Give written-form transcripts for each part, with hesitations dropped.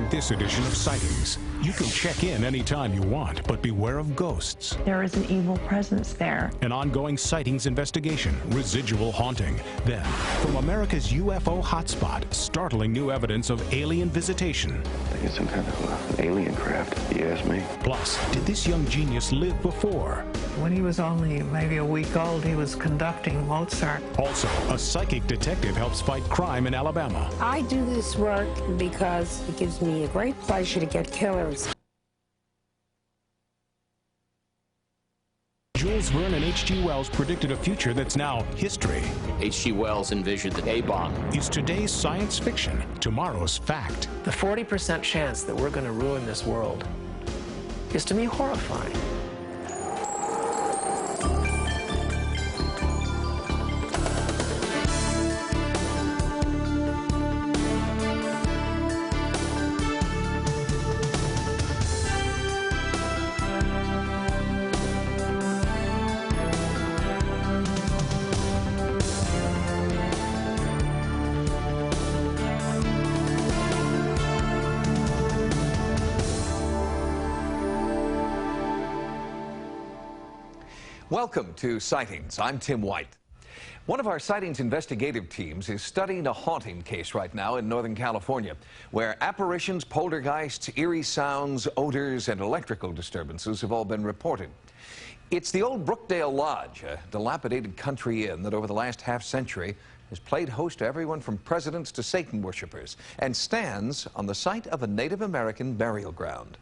On this edition of Sightings, you can check in anytime you want, but beware of ghosts. There is an evil presence there. An ongoing sightings investigation, residual haunting. Then, from America's UFO hotspot, startling new evidence of alien visitation. I think it's some kind of alien craft, if you ask me. Plus, did this young genius live before? When he was only maybe a week old, he was conducting Mozart. Also, a psychic detective helps fight crime in Alabama. I do this work because it gives me a great pleasure to get killers. Jules Verne and H.G. Wells predicted a future that's now history. H.G. Wells envisioned the A-bomb. Is today's science fiction tomorrow's fact? The 40% chance that we're going to ruin this world is, to me, horrifying. Welcome to Sightings. I'm Tim White. One of our Sightings investigative teams is studying a haunting case right now in Northern California, where apparitions, poltergeists, eerie sounds, odors, and electrical disturbances have all been reported. It's the old Brookdale Lodge, a dilapidated country inn that over the last half-century has played host to everyone from presidents to Satan worshippers, and stands on the site of a Native American burial ground.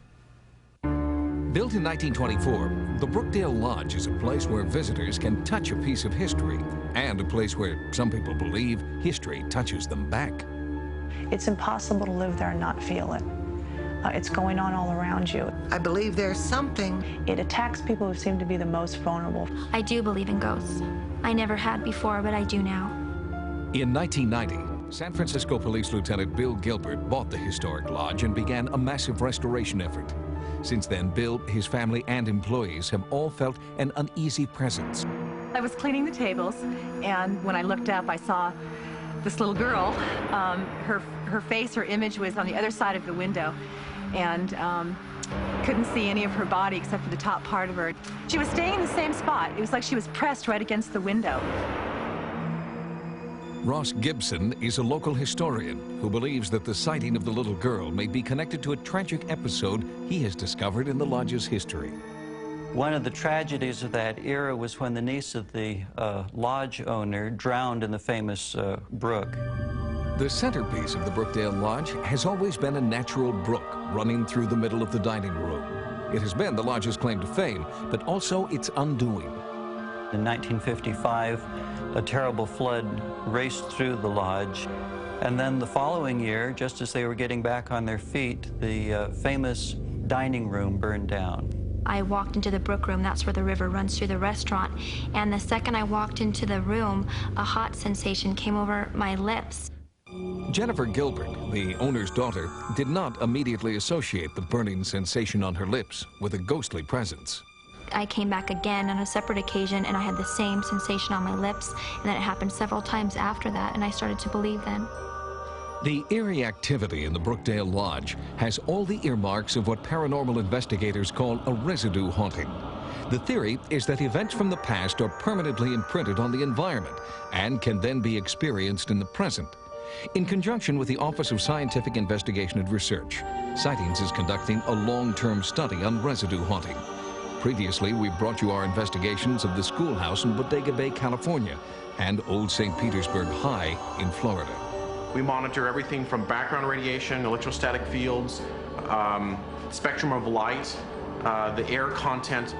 Built in 1924, the Brookdale Lodge is a place where visitors can touch a piece of history, and a place where some people believe history touches them back. It's impossible to live there and not feel it. It's going on all around you. I believe there's something. It attacks people who seem to be the most vulnerable. I do believe in ghosts. I never had before, but I do now. In 1990, San Francisco Police Lieutenant Bill Gilbert bought the historic lodge and began a massive restoration effort. Since then, Bill, his family, and employees have all felt an uneasy presence. I was cleaning the tables, and when I looked up, I saw this little girl. Her face, her image was on the other side of the window, and couldn't see any of her body except for the top part of her. She was staying in the same spot. It was like she was pressed right against the window. Ross Gibson is a local historian who believes that the sighting of the little girl may be connected to a tragic episode he has discovered in the lodge's history. One of the tragedies of that era was when the niece of the lodge owner drowned in the famous brook. The centerpiece of the Brookdale Lodge has always been a natural brook running through the middle of the dining room. It has been the lodge's claim to fame, but also its undoing. In 1955, a terrible flood raced through the lodge. And then the following year, just as they were getting back on their feet, the famous dining room burned down. I walked into the brook room, that's where the river runs through the restaurant, and the second I walked into the room, a hot sensation came over my lips. Jennifer Gilbert, the owner's daughter, did not immediately associate the burning sensation on her lips with a ghostly presence. I came back again on a separate occasion, and I had the same sensation on my lips, and then it happened several times after that, and I started to believe then. The eerie activity in the Brookdale Lodge has all the earmarks of what paranormal investigators call a residue haunting. The theory is that events from the past are permanently imprinted on the environment and can then be experienced in the present. In conjunction with the Office of Scientific Investigation and Research, Sightings is conducting a long-term study on residue haunting. Previously, we brought you our investigations of the schoolhouse in Bodega Bay, California, and Old St. Petersburg High in Florida. We monitor everything from background radiation, electrostatic fields, spectrum of light, the air content.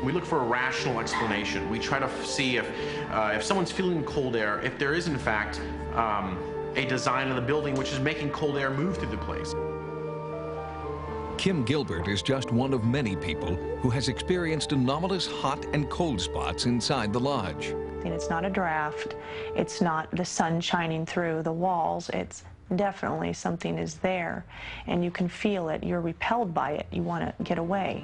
We look for a rational explanation. We try to see if someone's feeling cold air, if there is in fact a design of the building which is making cold air move through the place. Kim Gilbert is just one of many people who has experienced anomalous hot and cold spots inside the lodge. And it's not a draft. It's not the sun shining through the walls. It's definitely something is there, and you can feel it. You're repelled by it. You want to get away.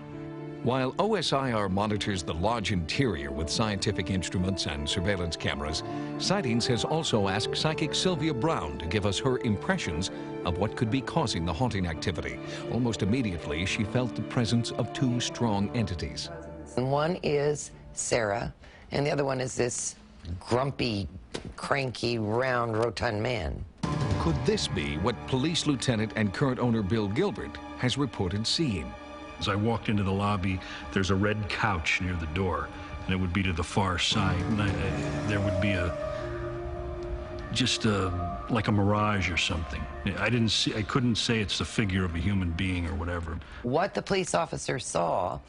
While OSIR monitors the lodge interior with scientific instruments and surveillance cameras, Sightings has also asked psychic Sylvia Brown to give us her impressions of what could be causing the haunting activity. Almost immediately, she felt the presence of two strong entities. And one is Sarah, and the other one is this grumpy, cranky, round, rotund man. Could this be what Police Lieutenant and current owner Bill Gilbert has reported seeing? As I walked into the lobby, there's a red couch near the door, and it would be to the far side. And there would be like a mirage or something. I couldn't say it's the figure of a human being or whatever. What the police officer saw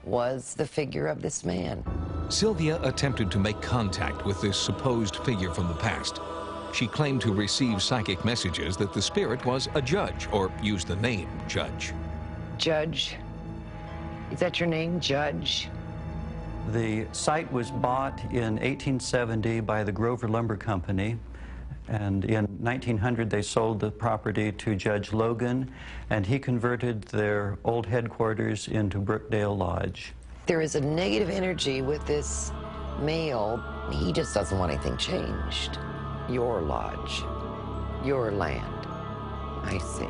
was the figure of this man. Sylvia attempted to make contact with this supposed figure from the past. She claimed to receive psychic messages that the spirit was a judge, or used the name Judge. Judge? Is that your name, Judge? The site was bought in 1870 by the Grover Lumber Company, and in 1900 they sold the property to Judge Logan, and he converted their old headquarters into Brookdale Lodge. There is a negative energy with this male. He just doesn't want anything changed. Your lodge, your land. I see.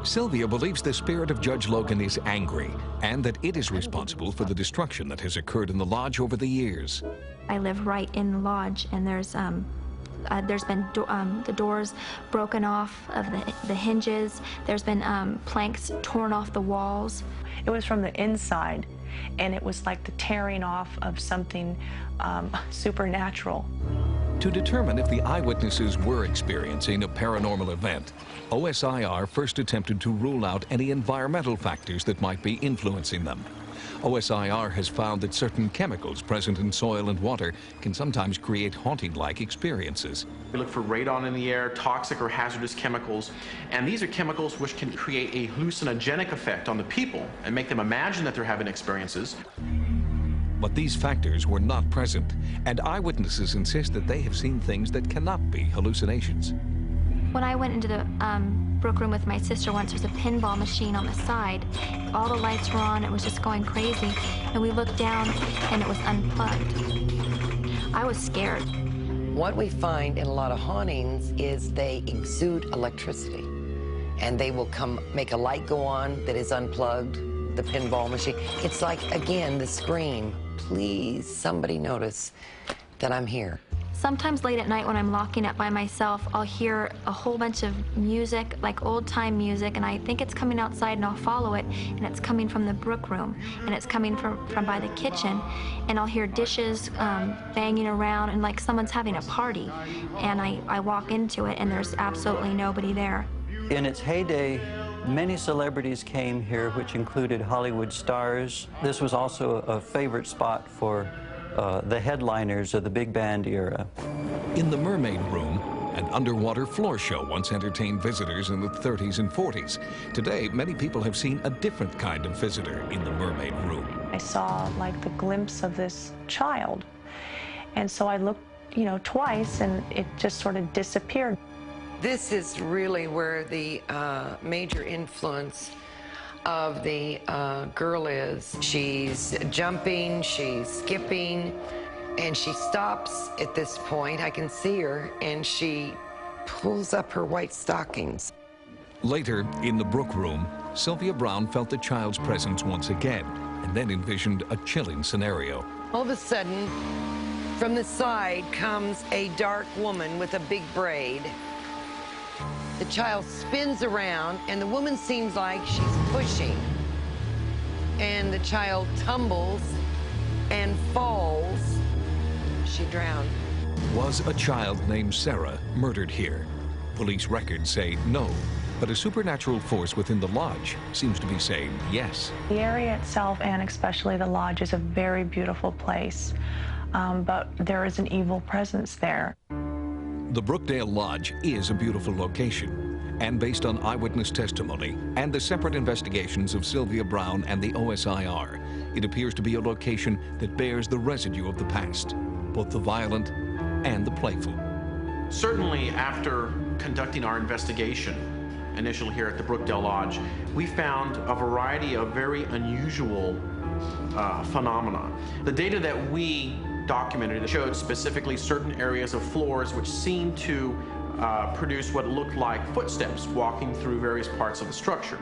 Sylvia believes the spirit of Judge Logan is angry and that it is responsible for the destruction that has occurred in the lodge over the years. I live right in the lodge, and there's been the doors broken off of the hinges. There's been planks torn off the walls. It was from the inside, and it was like the tearing off of something supernatural. To determine if the eyewitnesses were experiencing a paranormal event, OSIR first attempted to rule out any environmental factors that might be influencing them. OSIR has found that certain chemicals present in soil and water can sometimes create haunting-like experiences. We look for radon in the air, toxic or hazardous chemicals, and these are chemicals which can create a hallucinogenic effect on the people and make them imagine that they're having experiences. But these factors were not present, and eyewitnesses insist that they have seen things that cannot be hallucinations. When I went into the Brook room with my sister once, there was a pinball machine on the side. All the lights were on, it was just going crazy. And we looked down, and it was unplugged. I was scared. What we find in a lot of hauntings is they exude electricity. And they will come make a light go on that is unplugged, the pinball machine. It's like, again, the scream, please, somebody notice that I'm here. Sometimes late at night when I'm locking up by myself, I'll hear a whole bunch of music, like old-time music, and I think it's coming outside, and I'll follow it, and it's coming from the Brook room, and it's coming from by the kitchen, and I'll hear dishes banging around, and like someone's having a party, and I walk into it, and there's absolutely nobody there. In its heyday, many celebrities came here, which included Hollywood stars. This was also a favorite spot for the headliners of the big band era. In the Mermaid Room, an underwater floor show once entertained visitors in the 30s and 40s. Today, many people have seen a different kind of visitor in the Mermaid Room. I saw like the glimpse of this child, and so I looked, twice, and it just sort of disappeared. This is really where the major influence of the girl is. She's jumping, she's skipping, and she stops at this point. I can see her, and she pulls up her white stockings. Later, in the Brook room, Sylvia Brown felt the child's presence once again, and then envisioned a chilling scenario. All of a sudden, from the side comes a dark woman with a big braid. The child spins around, and the woman seems like she's pushing. And the child tumbles and falls. She drowned. Was a child named Sarah murdered here? Police records say no, but a supernatural force within the lodge seems to be saying yes. The area itself, and especially the lodge, is a very beautiful place, but there is an evil presence there. The Brookdale Lodge is a beautiful location, and based on eyewitness testimony and the separate investigations of Sylvia Brown and the OSIR, it appears to be a location that bears the residue of the past, both the violent and the playful. Certainly, after conducting our investigation initially here at the Brookdale Lodge, we found a variety of very unusual phenomenon. The data that we documented showed specifically certain areas of floors which seemed to produce what looked like footsteps walking through various parts of the structure.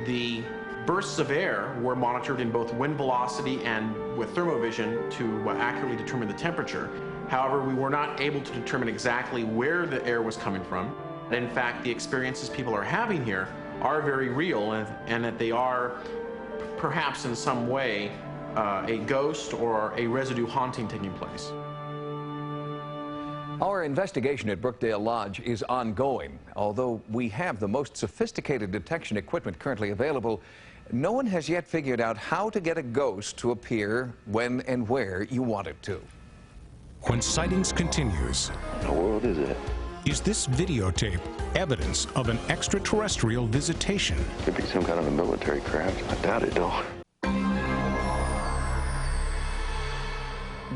The bursts of air were monitored in both wind velocity and with thermovision to accurately determine the temperature. However, we were not able to determine exactly where the air was coming from. In fact, the experiences people are having here are very real, and that they are perhaps in some way a ghost or a residue haunting taking place. Our investigation at Brookdale Lodge is ongoing. Although we have the most sophisticated detection equipment currently available, no one has yet figured out how to get a ghost to appear when and where you want it to. When sightings continues, What in the world is it? is this videotape evidence of an extraterrestrial visitation? Could be some kind of a military craft. I doubt it, though.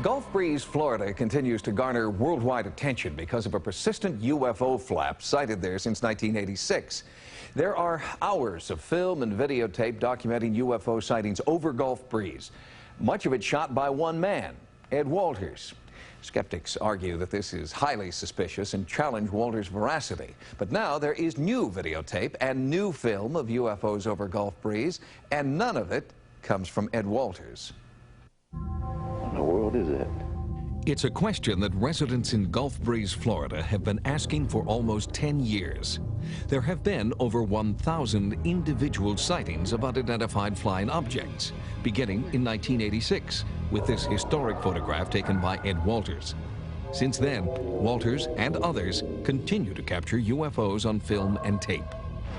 Gulf Breeze, Florida continues to garner worldwide attention because of a persistent UFO flap sighted there since 1986. There are hours of film and videotape documenting UFO sightings over Gulf Breeze, much of it shot by one man, Ed Walters. Skeptics argue that this is highly suspicious and challenge Walters' veracity. But now there is new videotape and new film of UFOs over Gulf Breeze, and none of it comes from Ed Walters. What in the world is it? It's a question that residents in Gulf Breeze, Florida have been asking for almost 10 years. There have been over 1,000 individual sightings of unidentified flying objects, beginning in 1986, with this historic photograph taken by Ed Walters. Since then, Walters and others continue to capture UFOs on film and tape.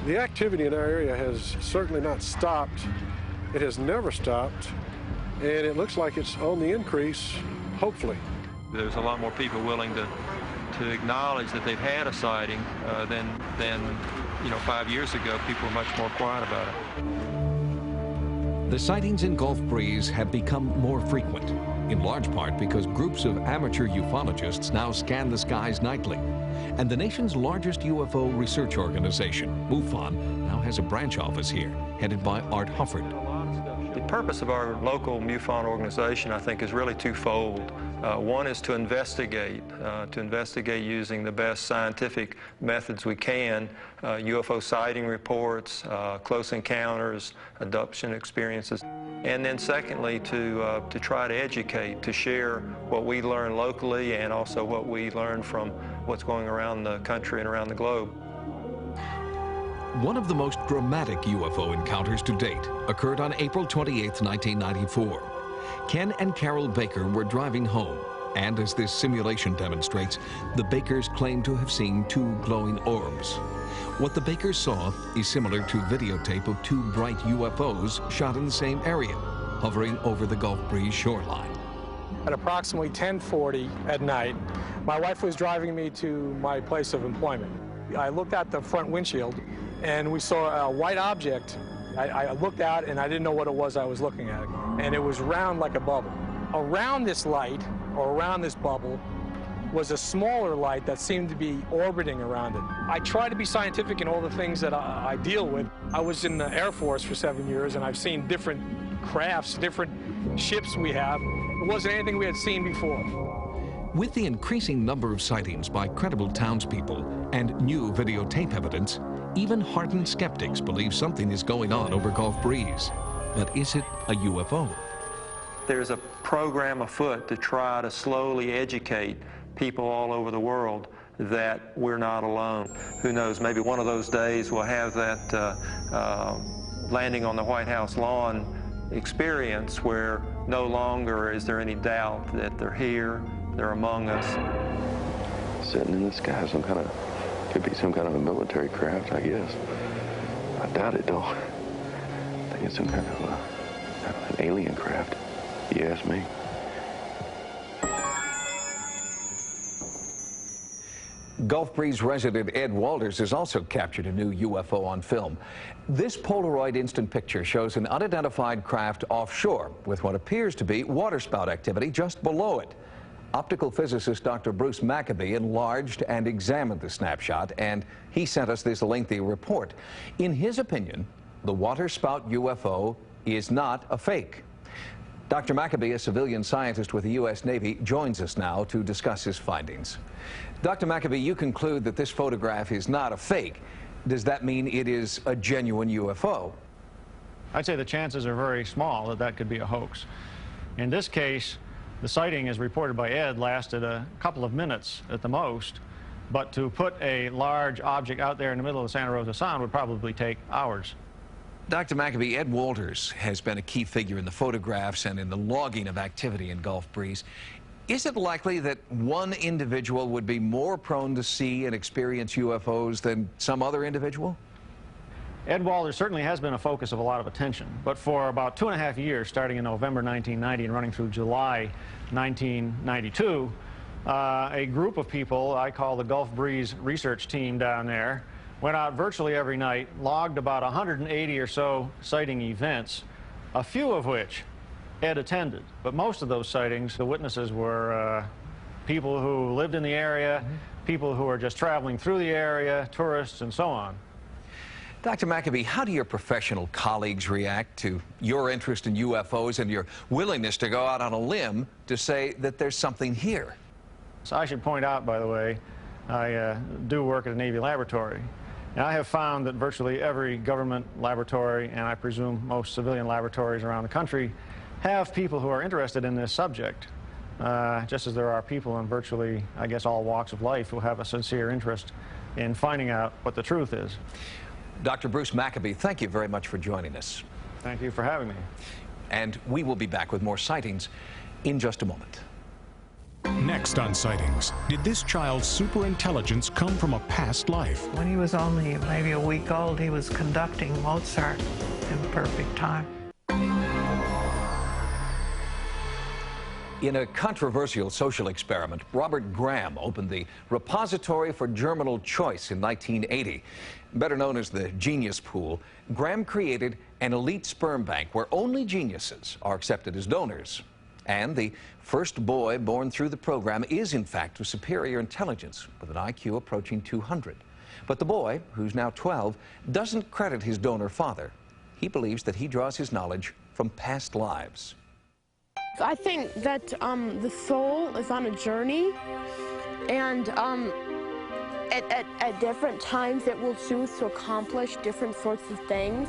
The activity in our area has certainly not stopped. It has never stopped, and it looks like it's on the increase, hopefully. There's a lot more people willing to acknowledge that they've had a sighting than 5 years ago. People were much more quiet about it. The sightings in Gulf Breeze have become more frequent, in large part because groups of amateur ufologists now scan the skies nightly. And the nation's largest UFO research organization, MUFON, now has a branch office here, headed by Art Hufford. The purpose of our local MUFON organization, I think, is really twofold. One is to investigate using the best scientific methods we can, UFO sighting reports, close encounters, abduction experiences. And then secondly, to try to educate, to share what we learn locally and also what we learn from what's going around the country and around the globe. One of the most dramatic UFO encounters to date occurred on April 28, 1994. Ken and Carol Baker were driving home, and as this simulation demonstrates, the Bakers claim to have seen two glowing orbs. What the Bakers saw is similar to videotape of two bright UFOs shot in the same area, hovering over the Gulf Breeze shoreline. At approximately 10:40 at night, my wife was driving me to my place of employment. I looked out the front windshield, and we saw a white object. I looked out, and I didn't know what it was I was looking at, and it was round like a bubble. Around this light, or around this bubble, was a smaller light that seemed to be orbiting around it. I try to be scientific in all the things that I deal with. I was in the Air Force for 7 years, and I've seen different crafts, different ships we have. It wasn't anything we had seen before. With the increasing number of sightings by credible townspeople and new videotape evidence, even hardened skeptics believe something is going on over Gulf Breeze. But is it a UFO? There's a program afoot to try to slowly educate people all over the world that we're not alone. Who knows, maybe one of those days we'll have that landing on the White House lawn experience where no longer is there any doubt that they're here, they're among us. Sitting in the sky, could be some kind of a military craft, I guess. I doubt it, though. I think it's some kind of an alien craft, if you ask me. Gulf Breeze resident Ed Walters has also captured a new UFO on film. This Polaroid instant picture shows an unidentified craft offshore with what appears to be waterspout activity just below it. Optical physicist Dr. Bruce Maccabee enlarged and examined the snapshot, and he sent us this lengthy report. In his opinion, the waterspout UFO is not a fake. Dr. Maccabee, a civilian scientist with the U.S. Navy, joins us now to discuss his findings. Dr. Maccabee, you conclude that this photograph is not a fake. Does that mean it is a genuine UFO? I'd say the chances are very small that that could be a hoax. In this case, the sighting, as reported by Ed, lasted a couple of minutes at the most, but to put a large object out there in the middle of the Santa Rosa Sound would probably take hours. Dr. Maccabee, Ed Walters has been a key figure in the photographs and in the logging of activity in Gulf Breeze. Is it likely that one individual would be more prone to see and experience UFOs than some other individual? Ed Walters certainly has been a focus of a lot of attention, but for about 2.5 years, starting in November 1990 and running through July 1992, a group of people I call the Gulf Breeze research team down there went out virtually every night, logged about 180 or so sighting events, a few of which Ed attended. But most of those sightings, the witnesses were people who lived in the area, people who were just traveling through the area, tourists, and so on. Dr. Maccabee, how do your professional colleagues react to your interest in UFOs and your willingness to go out on a limb to say that there's something here? So I should point out, by the way, I do work at a Navy laboratory. And I have found that virtually every government laboratory, and I presume most civilian laboratories around the country, have people who are interested in this subject, just as there are people in virtually, I guess, all walks of life who have a sincere interest in finding out what the truth is. Dr. Bruce Maccabee, thank you very much for joining us. Thank you for having me. And we will be back with more sightings in just a moment. Next on Sightings, did this child's superintelligence come from a past life? When he was only maybe a week old, he was conducting Mozart in perfect time. In a controversial social experiment, Robert Graham opened the Repository for Germinal Choice in 1980. Better known as the Genius Pool, Graham created an elite sperm bank where only geniuses are accepted as donors. And the first boy born through the program is, in fact, of superior intelligence with an IQ approaching 200. But the boy, who's now 12, doesn't credit his donor father. He believes that he draws his knowledge from past lives. I think that the soul is on a journey, and at different times it will choose to accomplish different sorts of things.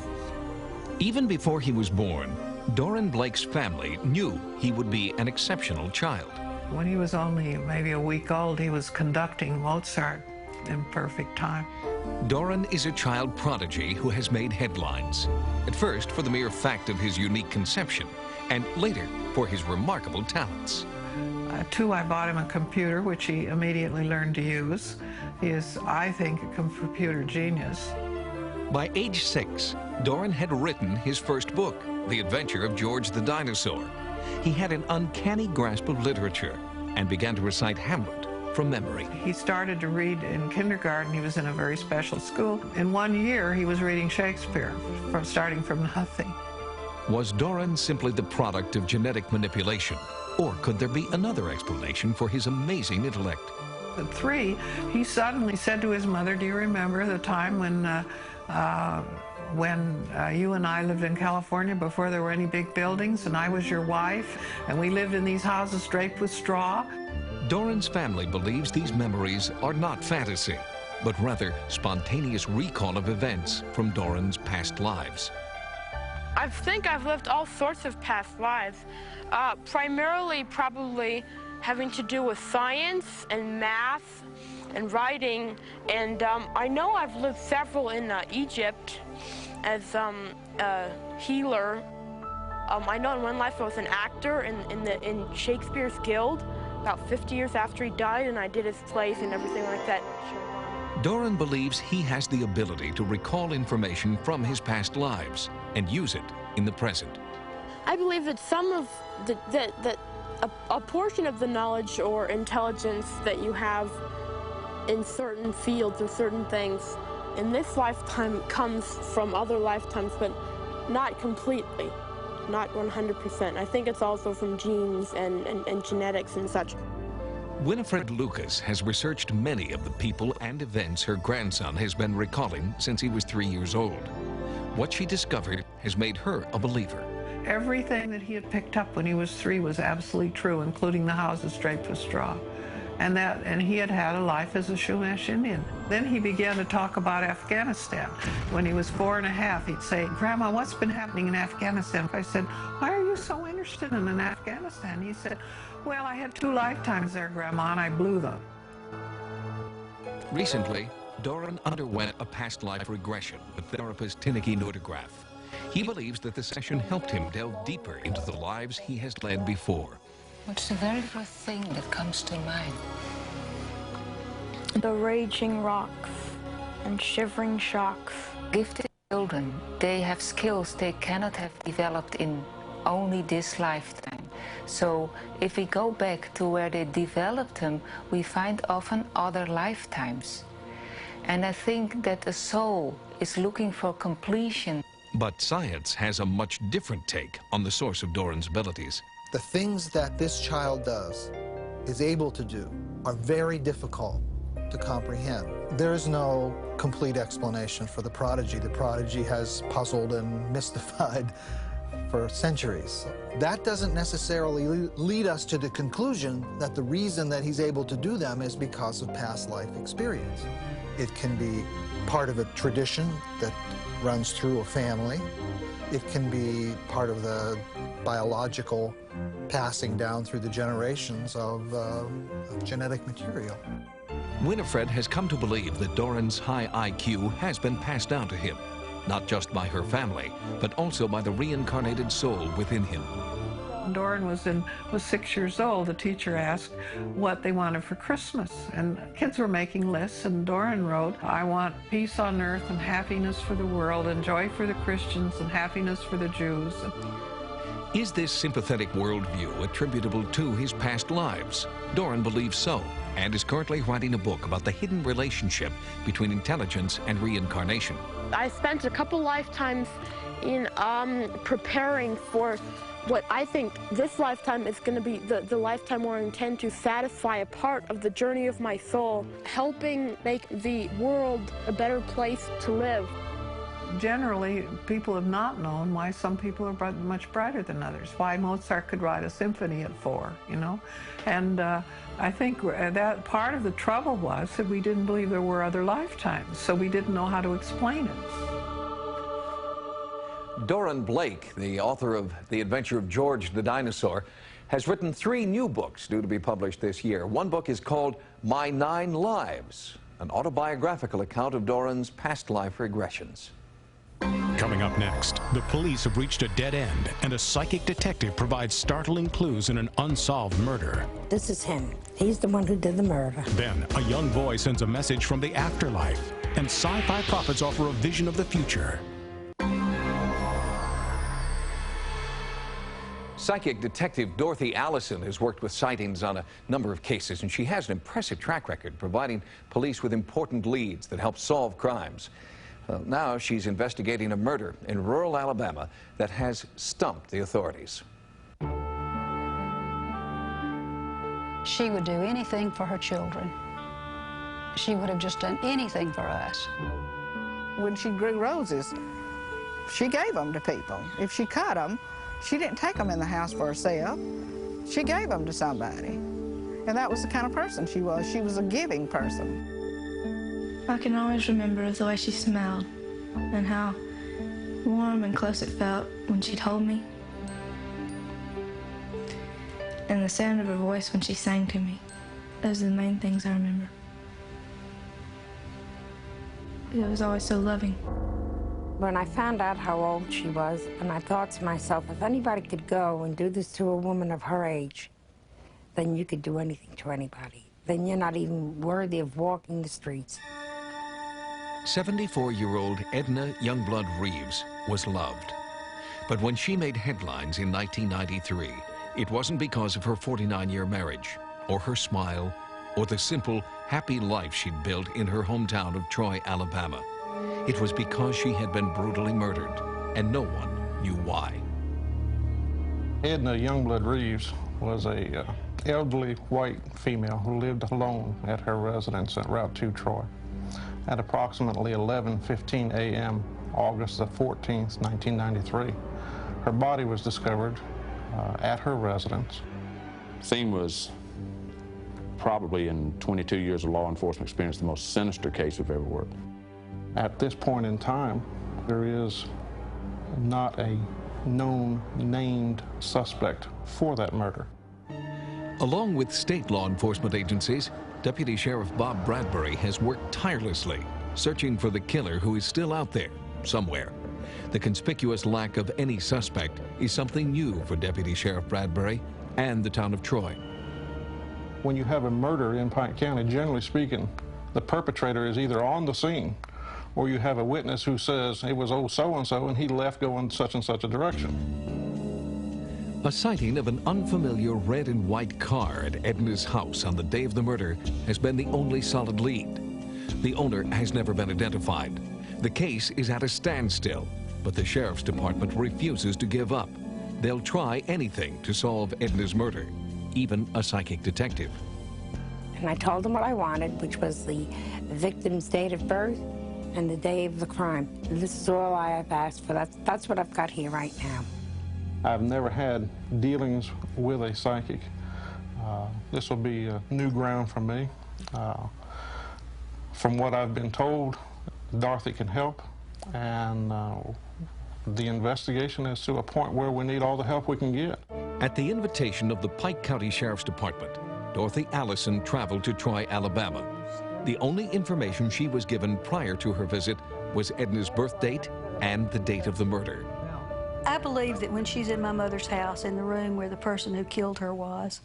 Even before he was born, Doran Blake's family knew he would be an exceptional child. When he was only maybe a week old, he was conducting Mozart in perfect time. Doran is a child prodigy who has made headlines. At first for the mere fact of his unique conception, and later for his remarkable talents. Too, I bought him a computer, which he immediately learned to use. He is, I think, a computer genius. By age 6, Doran had written his first book, The Adventure of George the Dinosaur. He had an uncanny grasp of literature and began to recite Hamlet from memory. He started to read in kindergarten. He was in a very special school. In 1 year, he was reading Shakespeare, starting from nothing. Was Doran simply the product of genetic manipulation? Or could there be another explanation for his amazing intellect? At 3, he suddenly said to his mother, "Do you remember the time when you and I lived in California before there were any big buildings, and I was your wife, and we lived in these houses draped with straw?" Doran's family believes these memories are not fantasy, but rather spontaneous recall of events from Doran's past lives. I think I've lived all sorts of past lives, primarily probably having to do with science and math and writing, and I know I've lived several in Egypt as a healer. I know in one life I was an actor in Shakespeare's Guild about 50 years after he died, and I did his plays and everything like that. Doran believes he has the ability to recall information from his past lives and use it in the present. I believe that some of a portion of the knowledge or intelligence that you have in certain fields or certain things in this lifetime comes from other lifetimes, but not completely, not 100%. I think it's also from genes and genetics and such. Winifred Lucas has researched many of the people and events her grandson has been recalling since he was 3 years old. What she discovered has made her a believer. Everything that he had picked up when he was 3 was absolutely true, including the houses draped with straw. And he had had a life as a Chumash Indian. Then he began to talk about Afghanistan. When he was 4 and a half, he'd say, "Grandma, what's been happening in Afghanistan?" I said, "Why are you so interested in Afghanistan?" He said, "Well, I had 2 lifetimes there, Grandma, and I blew them." Recently, Doran underwent a past life regression with therapist Tineke Noordegraaf. He believes that the session helped him delve deeper into the lives he has led before. What's the very first thing that comes to mind? The raging rocks and shivering shocks. Gifted children, they have skills they cannot have developed in only this lifetime. So if we go back to where they developed them, we find often other lifetimes. And I think that the soul is looking for completion. But science has a much different take on the source of Doran's abilities. The things that this child does, is able to do, are very difficult to comprehend. There is no complete explanation for the prodigy. The prodigy has puzzled and mystified for centuries. That doesn't necessarily lead us to the conclusion that the reason that he's able to do them is because of past life experience. It can be part of a tradition that runs through a family. It can be part of the biological passing down through the generations of genetic material. Winifred has come to believe that Doran's high IQ has been passed down to him, not just by her family, but also by the reincarnated soul within him. Doran was 6 years old. The teacher asked what they wanted for Christmas, and kids were making lists, and Doran wrote, "I want peace on earth and happiness for the world, and joy for the Christians and happiness for the Jews." Is this sympathetic worldview attributable to his past lives? Doran believes so, and is currently writing a book about the hidden relationship between intelligence and reincarnation. I spent a couple lifetimes in preparing for what I think this lifetime is going to be the lifetime where I intend to satisfy a part of the journey of my soul, helping make the world a better place to live. Generally, people have not known why some people are much brighter than others, why Mozart could write a symphony at 4, you know? And I think that part of the trouble was that we didn't believe there were other lifetimes, so we didn't know how to explain it. Doran Blake, the author of The Adventure of George the Dinosaur, has written 3 new books due to be published this year. One book is called My 9 Lives, an autobiographical account of Doran's past life regressions. Coming up next, the police have reached a dead end, and a psychic detective provides startling clues in an unsolved murder. This is him. He's the one who did the murder. Then, a young boy sends a message from the afterlife, and sci-fi prophets offer a vision of the future. Psychic detective Dorothy Allison has worked with sightings on a number of cases, and she has an impressive track record providing police with important leads that help solve crimes. Now she's investigating a murder in rural Alabama that has stumped the authorities. She would do anything for her children. She would have just done anything for us. When she grew roses, she gave them to people. If she cut them, she didn't take them in the house for herself. She gave them to somebody. And that was the kind of person she was. She was a giving person. I can always remember the way she smelled and how warm and close it felt when she told me. And the sound of her voice when she sang to me. Those are the main things I remember. It was always so loving. When I found out how old she was, and I thought to myself, if anybody could go and do this to a woman of her age, then you could do anything to anybody. Then you're not even worthy of walking the streets. 74-year-old Edna Youngblood Reeves was loved. But when she made headlines in 1993, it wasn't because of her 49-year marriage, or her smile, or the simple, happy life she'd built in her hometown of Troy, Alabama. It was because she had been brutally murdered, and no one knew why. Edna Youngblood Reeves was a elderly white female who lived alone at her residence at Route 2 Troy. At approximately 11:15 a.m., August the 14th, 1993, Her body was discovered at her residence. Scene was probably, in 22 years of law enforcement experience, the most sinister case we've ever worked. At this point in time, there is not a known named suspect for that murder. Along with state law enforcement agencies, Deputy Sheriff Bob Bradbury has worked tirelessly, searching for the killer who is still out there, somewhere. The conspicuous lack of any suspect is something new for Deputy Sheriff Bradbury and the town of Troy. When you have a murder in Pike County, generally speaking, the perpetrator is either on the scene or you have a witness who says it was old so-and-so and he left going such and such a direction. A sighting of an unfamiliar red and white car at Edna's house on the day of the murder has been the only solid lead. The owner has never been identified. The case is at a standstill, but the Sheriff's Department refuses to give up. They'll try anything to solve Edna's murder, even a psychic detective. And I told them what I wanted, which was the victim's date of birth and the day of the crime. This is all I have asked for. That's what I've got here right now. I've never had dealings with a psychic. This will be new ground for me. From what I've been told, Dorothy can help, and the investigation is to a point where we need all the help we can get. At the invitation of the Pike County Sheriff's Department, Dorothy Allison traveled to Troy, Alabama. The only information she was given prior to her visit was Edna's birth date and the date of the murder. I believe that when she's in my mother's house, in the room where the person who killed her was,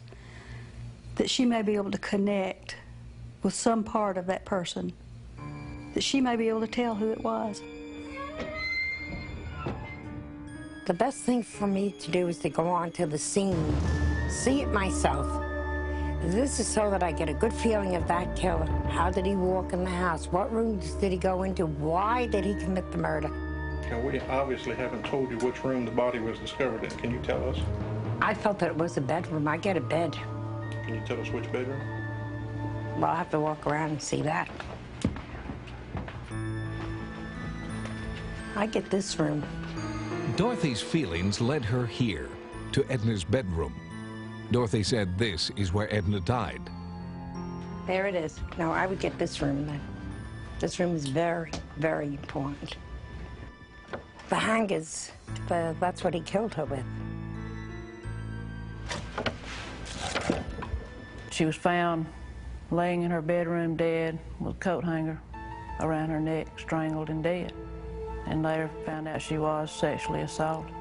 that she may be able to connect with some part of that person, that she may be able to tell who it was. The best thing for me to do is to go on to the scene, see it myself. This is so that I get a good feeling of that killer. How did he walk in the house? What rooms did he go into? Why did he commit the murder? Now, we obviously haven't told you which room the body was discovered in. Can you tell us? I felt that it was a bedroom. I get a bed. Can you tell us which bedroom? Well, I'll have to walk around and see that. I get this room. Dorothy's feelings led her here, to Edna's bedroom. Dorothy said this is where Edna died. There it is. No, I would get this room then. This room is very, very important. The hangers, that's what he killed her with. She was found laying in her bedroom dead with a coat hanger around her neck, strangled and dead. And later found out she was sexually assaulted.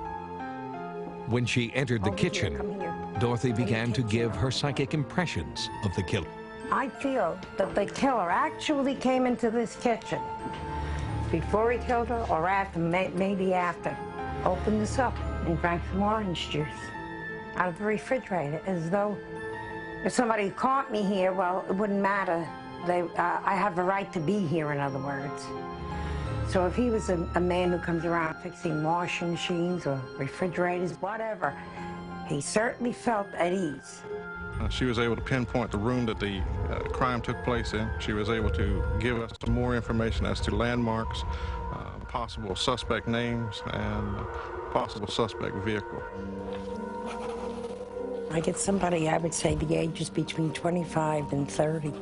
When she entered the kitchen, Dorothy began to give her psychic impressions of the killer. I feel that the killer actually came into this kitchen before he killed her or after, maybe after. Opened this up and drank some orange juice out of the refrigerator, as though if somebody caught me here, well, it wouldn't matter. I have a right to be here, in other words. So if he was a man who comes around fixing washing machines or refrigerators, whatever, he certainly felt at ease. She was able to pinpoint the room that the crime took place in. She was able to give us some more information as to landmarks, possible suspect names, and possible suspect vehicle. I get somebody, I would say the age is between 25 and 30.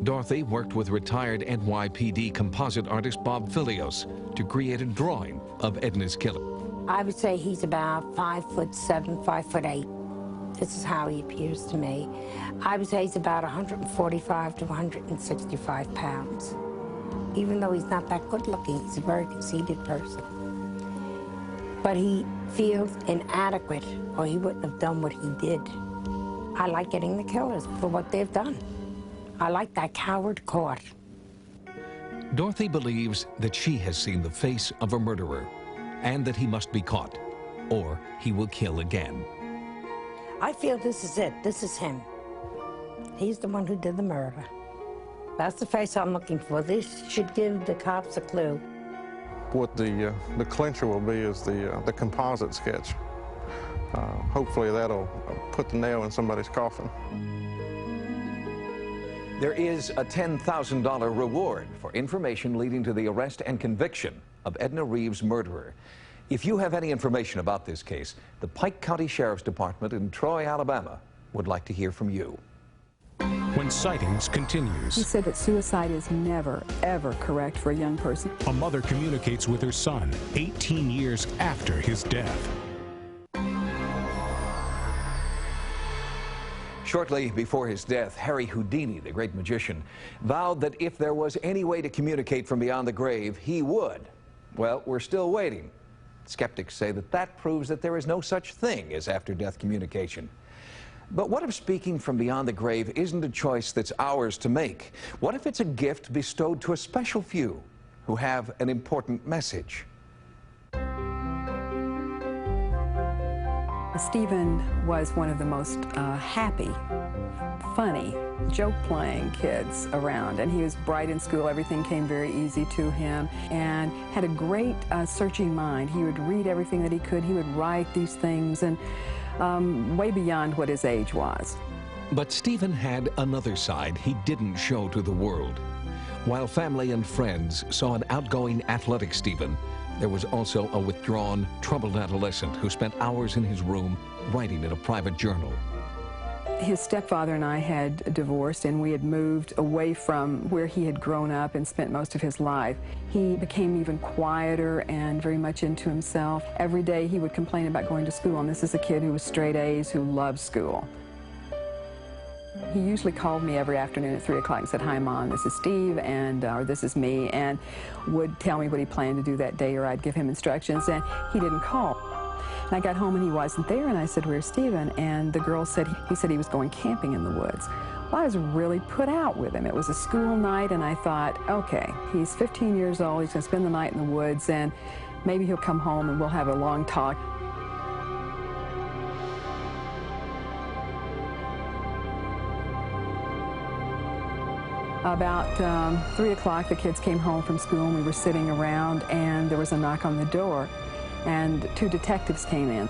Dorothy worked with retired NYPD composite artist Bob Filios to create a drawing of Edna's killer. I would say he's about 5'7", 5'8". This is how he appears to me. I would say he's about 145 to 165 pounds. Even though he's not that good looking, he's a very conceited person. But he feels inadequate, or he wouldn't have done what he did. I like getting the killers for what they've done. I like that coward caught. Dorothy believes that she has seen the face of a murderer and that he must be caught, or he will kill again. I feel this is it. This is him. He's the one who did the murder. That's the face I'm looking for. This should give the cops a clue. What the clincher will be is the composite sketch. Hopefully that'll put the nail in somebody's coffin. There is a $10,000 reward for information leading to the arrest and conviction of Edna Reeves' murderer. If you have any information about this case, the Pike County Sheriff's Department in Troy, Alabama would like to hear from you. When sightings continues. He said that suicide is never, ever correct for a young person. A mother communicates with her son 18 years after his death. Shortly before his death, Harry Houdini, the great magician, vowed that if there was any way to communicate from beyond the grave, he would. Well, we're still waiting. Skeptics say that that proves that there is no such thing as after-death communication. But what if speaking from beyond the grave isn't a choice that's ours to make? What if it's a gift bestowed to a special few who have an important message? Stephen was one of the most happy, funny, joke-playing kids around, and he was bright in school. Everything came very easy to him, and had a great searching mind. He would read everything that he could. He would write these things, and way beyond what his age was. But Stephen had another side he didn't show to the world. While family and friends saw an outgoing, athletic Stephen, there was also a withdrawn, troubled adolescent who spent hours in his room writing in a private journal. His stepfather and I had divorced, and we had moved away from where he had grown up and spent most of his life. He became even quieter and very much into himself. Every day he would complain about going to school, and this is a kid who was straight A's, who loved school. He usually called me every afternoon at 3 o'clock and said, "Hi, Mom, this is Steve," and or "This is me," and would tell me what he planned to do that day, or I'd give him instructions, and he didn't call. And I got home and he wasn't there, and I said, "Where's Stephen?" And the girl said, he said he was going camping in the woods. Well, I was really put out with him. It was a school night, and I thought, okay, he's 15 years old, he's going to spend the night in the woods, and maybe he'll come home and we'll have a long talk. About 3 o'clock, the kids came home from school, and we were sitting around, and there was a knock on the door, and 2 detectives came in.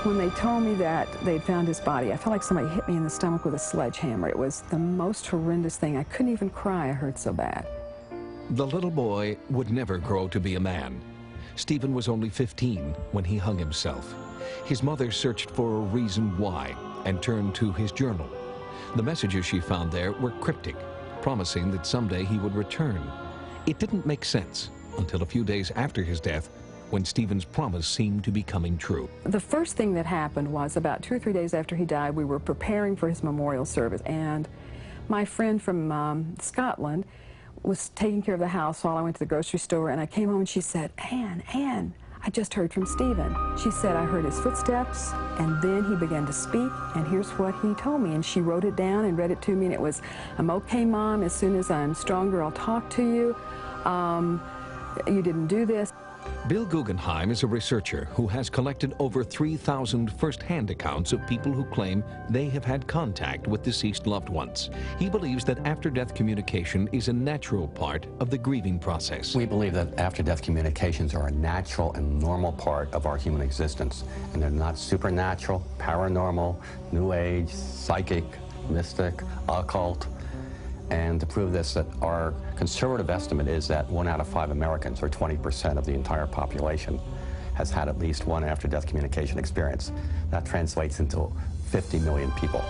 When they told me that they'd found his body, I felt like somebody hit me in the stomach with a sledgehammer. It was the most horrendous thing. I couldn't even cry, I hurt so bad. The little boy would never grow to be a man. Stephen was only 15 when he hung himself. His mother searched for a reason why and turned to his journal. The messages she found there were cryptic, promising that someday he would return. It didn't make sense until a few days after his death, when Stephen's promise seemed to be coming true. The first thing that happened was about 2 or 3 days after he died, we were preparing for his memorial service, and my friend from Scotland was taking care of the house while I went to the grocery store, and I came home and she said, Ann, I just heard from Stephen. She said, I heard his footsteps, and then he began to speak, and here's what he told me. And she wrote it down and read it to me, and it was, "I'm okay, Mom. As soon as I'm stronger, I'll talk to you. You didn't do this." Bill Guggenheim is a researcher who has collected over 3,000 first-hand accounts of people who claim they have had contact with deceased loved ones. He believes that after-death communication is a natural part of the grieving process. We believe that after-death communications are a natural and normal part of our human existence, and they're not supernatural, paranormal, New Age, psychic, mystic, occult. And to prove this, that our conservative estimate is that 1 out of 5 Americans, or 20% of the entire population, has had at least one after-death communication experience. That translates into 50 million people.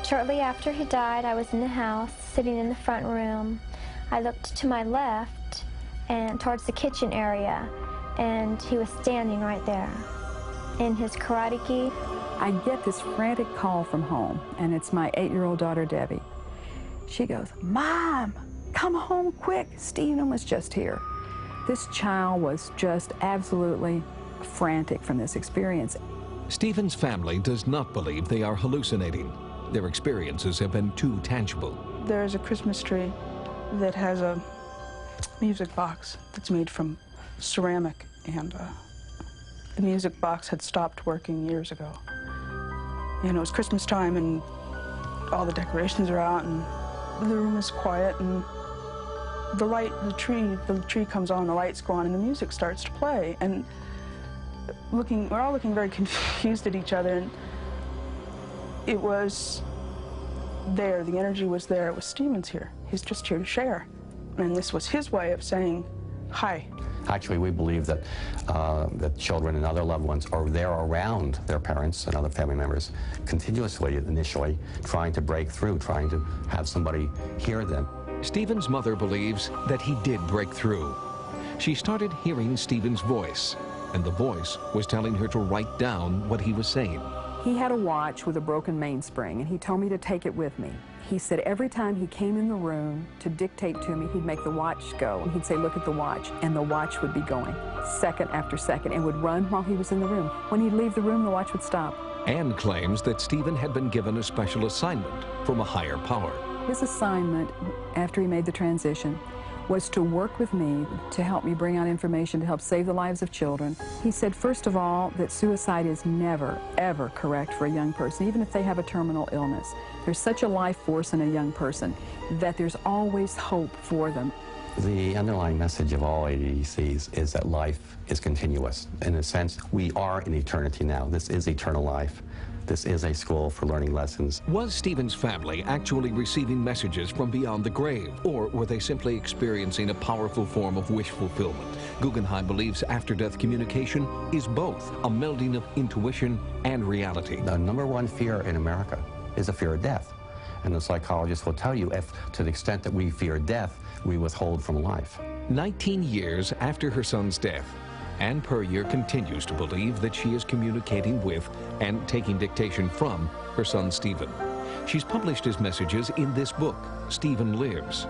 Shortly after he died, I was in the house, sitting in the front room. I looked to my left and towards the kitchen area, and he was standing right there in his karate gi. I get this frantic call from home, and it's my 8-year-old daughter, Debbie. She goes, "Mom, come home quick, Stephen was just here." This child was just absolutely frantic from this experience. Stephen's family does not believe they are hallucinating. Their experiences have been too tangible. There's a Christmas tree that has a music box that's made from ceramic, and the music box had stopped working years ago. And it was Christmas time, and all the decorations are out, and the room is quiet, and the tree comes on, the lights go on, and the music starts to play. And we're all looking very confused at each other, and it was there, the energy was there. It was Stephen's here. He's just here to share. And this was his way of saying, Hi. Actually, we believe that that children and other loved ones are there around their parents and other family members continuously, initially, trying to break through, trying to have somebody hear them. Stephen's mother believes that he did break through. She started hearing Stephen's voice, and the voice was telling her to write down what he was saying. He had a watch with a broken mainspring, and he told me to take it with me. He said every time he came in the room to dictate to me, he'd make the watch go, and he'd say, look at the watch, and the watch would be going second after second, and would run while he was in the room. When he'd leave the room, the watch would stop. Anne claims that Stephen had been given a special assignment from a higher power. His assignment, after he made the transition, was to work with me to help me bring out information to help save the lives of children. He said, first of all, that suicide is never, ever correct for a young person, even if they have a terminal illness. There's such a life force in a young person that there's always hope for them. The underlying message of all ADCs is that life is continuous. In a sense, we are in eternity now. This is eternal life. This is a school for learning lessons. Was Stephen's family actually receiving messages from beyond the grave, or were they simply experiencing a powerful form of wish fulfillment? Guggenheim believes after-death communication is both a melding of intuition and reality. The number one fear in America is a fear of death. And the psychologists will tell you if, to the extent that we fear death, we withhold from life. 19 years after her son's death, Anne Puryear continues to believe that she is communicating with and taking dictation from her son Stephen. She's published his messages in this book, Stephen Lives.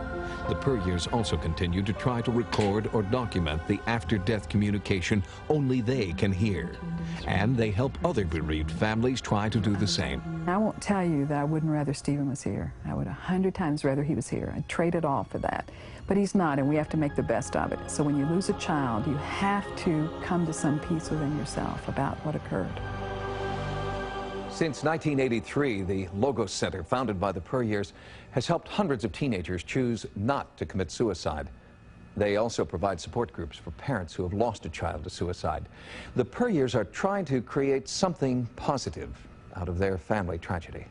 The Puryears also continue to try to record or document the after-death communication only they can hear. And they help other bereaved families try to do the same. I won't tell you that I wouldn't rather Stephen was here. I would 100 times rather he was here. I'd trade it all for that. But he's not, and we have to make the best of it. So when you lose a child, you have to come to some peace within yourself about what occurred. Since 1983, the Logos Center, founded by the Puryears, has helped hundreds of teenagers choose not to commit suicide. They also provide support groups for parents who have lost a child to suicide. The Puryears are trying to create something positive out of their family tragedy.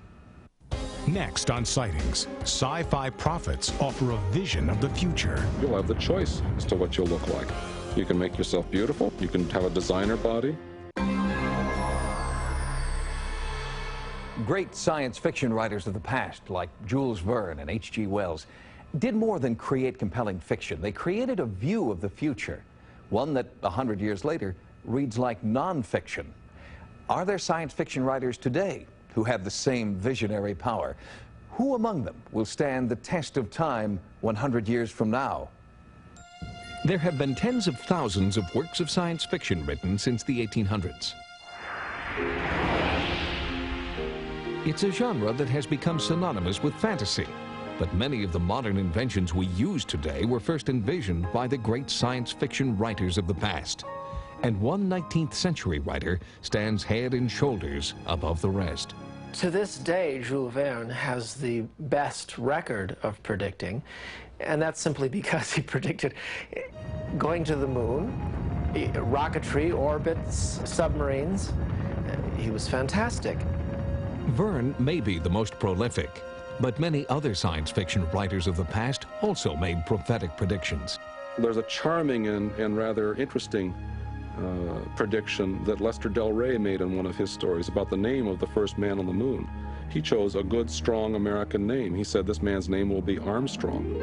Next on Sightings, sci-fi prophets offer a vision of the future. You'll have the choice as to what you'll look like. You can make yourself beautiful. You can have a designer body. Great science fiction writers of the past, like Jules Verne and H.G. Wells, did more than create compelling fiction. They created a view of the future, one that 100 years later reads like nonfiction. Are there science fiction writers today who have the same visionary power? Who among them will stand the test of time 100 years from now? There have been tens of thousands of works of science fiction written since the 1800s. It's a genre that has become synonymous with fantasy, but many of the modern inventions we use today were first envisioned by the great science fiction writers of the past. And one 19th century writer stands head and shoulders above the rest. To this day, Jules Verne has the best record of predicting, and that's simply because he predicted going to the moon, rocketry, orbits, submarines. He was fantastic. Verne may be the most prolific, but many other science fiction writers of the past also made prophetic predictions. There's a charming and rather interesting prediction that Lester Del Rey made in one of his stories about the name of the first man on the moon. He chose a good, strong American name. He said this man's name will be Armstrong.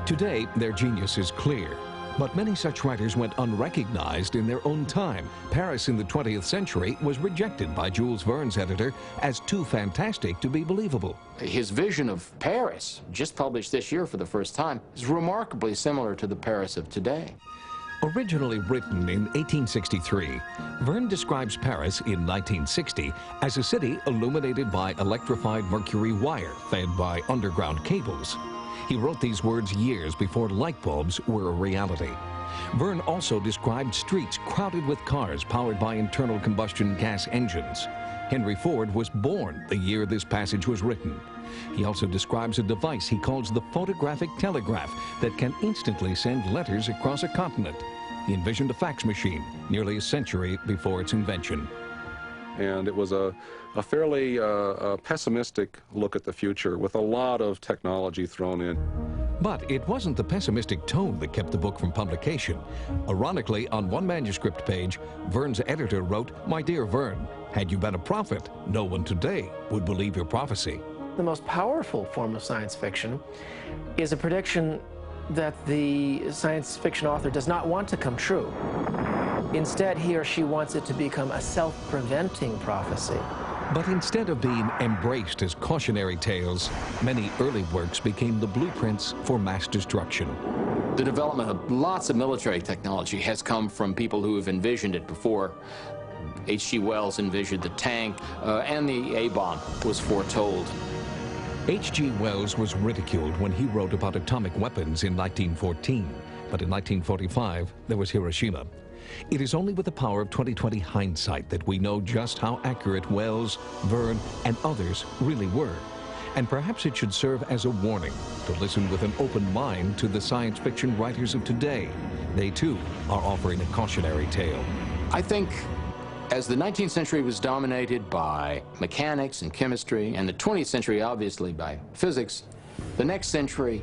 Today, their genius is clear, but many such writers went unrecognized in their own time. Paris in the 20th century was rejected by Jules Verne's editor as too fantastic to be believable. His vision of Paris, just published this year for the first time, is remarkably similar to the Paris of today. Originally written in 1863, Verne describes Paris in 1960 as a city illuminated by electrified mercury wire fed by underground cables. He wrote these words years before light bulbs were a reality. Verne also described streets crowded with cars powered by internal combustion gas engines. Henry Ford was born the year this passage was written. He also describes a device he calls the photographic telegraph that can instantly send letters across a continent. He envisioned a fax machine nearly a century before its invention. And it was a fairly pessimistic look at the future with a lot of technology thrown in. But it wasn't the pessimistic tone that kept the book from publication. Ironically, on one manuscript page, Verne's editor wrote, "My dear Verne, had you been a prophet, no one today would believe your prophecy." The most powerful form of science fiction is a prediction that the science fiction author does not want to come true. Instead, he or she wants it to become a self-preventing prophecy. But instead of being embraced as cautionary tales, many early works became the blueprints for mass destruction. The development of lots of military technology has come from people who have envisioned it before. H.G. Wells envisioned the tank, and the A-bomb was foretold. H.G. Wells was ridiculed when he wrote about atomic weapons in 1914, but in 1945, there was Hiroshima. It is only with the power of 20/20 hindsight that we know just how accurate Wells, Verne, and others really were. And perhaps it should serve as a warning to listen with an open mind to the science fiction writers of today. They, too, are offering a cautionary tale. I think as the 19th century was dominated by mechanics and chemistry, and the 20th century obviously by physics, the next century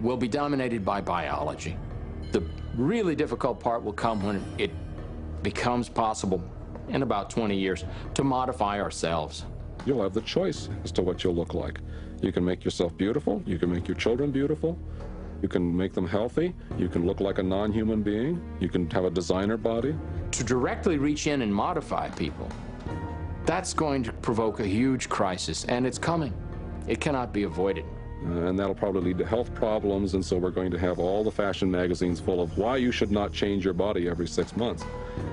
will be dominated by biology. The really difficult part will come when it becomes possible in about 20 years to modify ourselves. You'll have the choice as to what you'll look like. You can make yourself beautiful, you can make your children beautiful, you can make them healthy, you can look like a non-human being, you can have a designer body. To directly reach in and modify people, that's going to provoke a huge crisis, and it's coming. It cannot be avoided. And that'll probably lead to health problems, and so we're going to have all the fashion magazines full of why you should not change your body every 6 months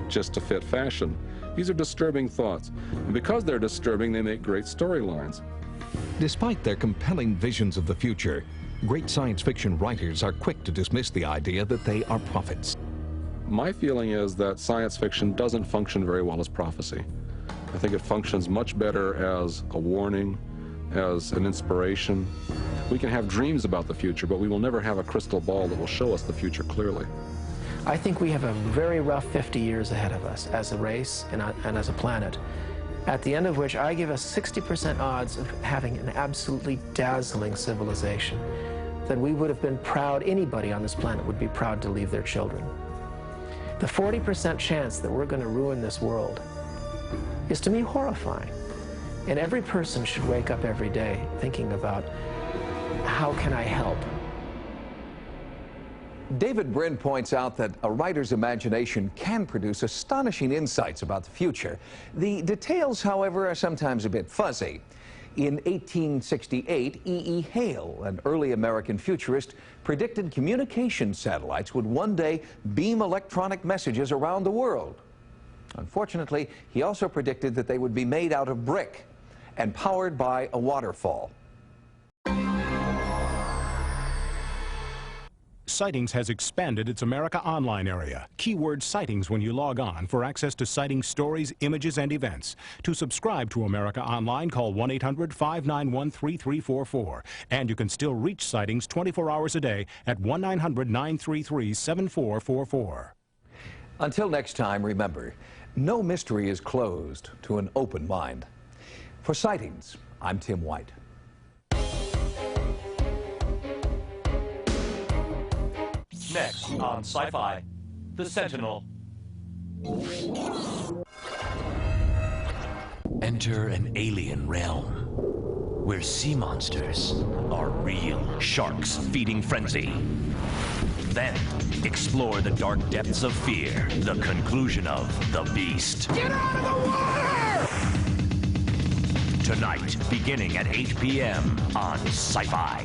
just to fit fashion. These are disturbing thoughts, and because they're disturbing, they make great storylines. Despite their compelling visions of the future, great science fiction writers are quick to dismiss the idea that they are prophets. My feeling is that science fiction doesn't function very well as prophecy. I think it functions much better as a warning, as an inspiration. We can have dreams about the future, but we will never have a crystal ball that will show us the future clearly. I think we have a very rough 50 years ahead of us as a race and as a planet, at the end of which I give us 60% odds of having an absolutely dazzling civilization that we would have been proud, anybody on this planet would be proud to leave their children. The 40% chance that we're going to ruin this world is, to me, horrifying. And every person should wake up every day thinking about, how can I help? David Brin points out that a writer's imagination can produce astonishing insights about the future. The details, however, are sometimes a bit fuzzy. In 1868, E.E. Hale, an early American futurist, predicted communication satellites would one day beam electronic messages around the world. Unfortunately, he also predicted that they would be made out of brick and powered by a waterfall. Sightings has expanded its America Online area. Keyword Sightings when you log on for access to sighting stories, images, and events. To subscribe to America Online, call 1-800-591-3344. And you can still reach Sightings 24 hours a day at 1-900-933-7444. Until next time, remember, no mystery is closed to an open mind. For Sightings, I'm Tim White. Next on Sci-Fi, The Sentinel. Enter an alien realm where sea monsters are real. Sharks feeding frenzy. Then explore the dark depths of fear, the conclusion of The Beast. Get out of the water! Tonight, beginning at 8 p.m. on Sci-Fi.